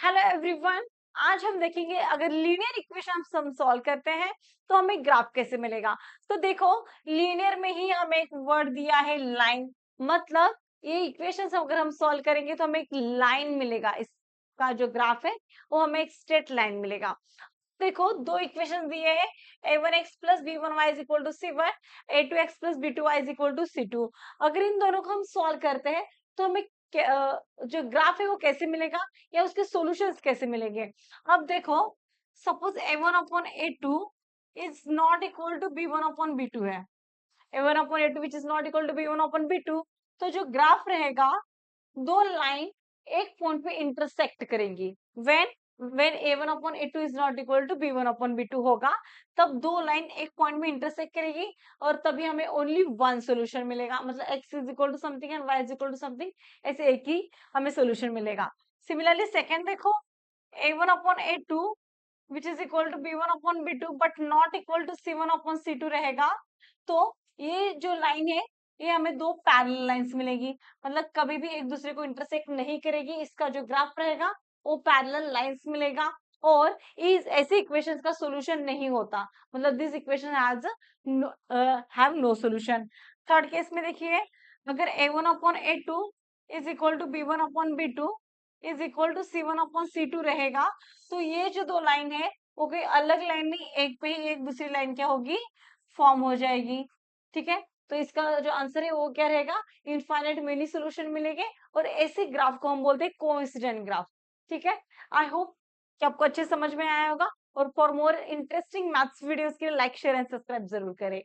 Hello everyone. आज हम देखेंगे अगर लीनियर इक्वेशन हम सॉल्व करते हैं तो हमें ग्राफ कैसे मिलेगा। तो देखो, लीनियर में ही हमें एक वर्ड दिया है लाइन। मतलब ये इक्वेशंस अगर हम सॉल्व करेंगे तो हमें एक लाइन मिलेगा। इसका जो ग्राफ है वो हमें एक स्ट्रेट लाइन मिलेगा। देखो, दो इक्वेशन दिए हैं, a1x plus b1y is equal to c1, a2x plus b2y is equal to c2। अगर इन दोनों को हम सॉल्व करते हैं तो हमें जो ग्राफ है वो कैसे मिलेगा या उसके सॉल्यूशंस कैसे मिलेंगे। अब देखो, suppose a1 upon a2 is not equal to b1 upon b2 है। a1 upon a2 which is not equal to b1 upon b2, तो जो ग्राफ रहेगा, दो लाइन एक पॉइंट पे इंटरसेक्ट करेंगी। When a1 upon a2 is not equal to b1 upon b2 होगा, तब दो लाइन एक पॉइंट में इंटरसेक्ट करेगी और तभी हमें ओनली वन सॉल्यूशन मिलेगा। मतलब x is equal to something and y is equal to something, ऐसे एक ही हमें सॉल्यूशन मिलेगा। सिमिलरली सेकंड देखो, a1 upon a2 which is equal to b1 upon b2 but not equal to c1 upon c2 रहेगा। तो ये जो line है, ये हमें दो पैरेलल लाइंस मिलेगी। मतलब कभी भी एक दूसरे को इंटरसेक्ट नहीं करेगी। इसका जो ग्राफ रहेगा वो पैरेलल लाइंस मिलेगा। और इस ऐसे इक्वेशंस का सॉल्यूशन नहीं होता। मतलब this equation has have no solution. Third case में देखिए, अगर a1 upon a2 is equal to b1 upon b2 is equal to c1 upon c2 रहेगा, तो ये जो दो लाइन है वो कोई अलग लाइन नहीं, एक पे ही एक दूसरी लाइन क्या होगी, फॉर्म हो जाएगी। ठीक है, तो इसका जो आंसर है वो क्या रहेगा, इनफाइनाइट मेनी सॉल्यूशन मिलेंगे। और ऐसे ग्राफ को हम बोलते हैं कोइंसिडेंट ग्राफ। ठीक है, आई होप कि आपको अच्छे समझ में आया होगा। और for more interesting maths videos के लिए लाइक शेयर एंड सब्सक्राइब जरूर करें।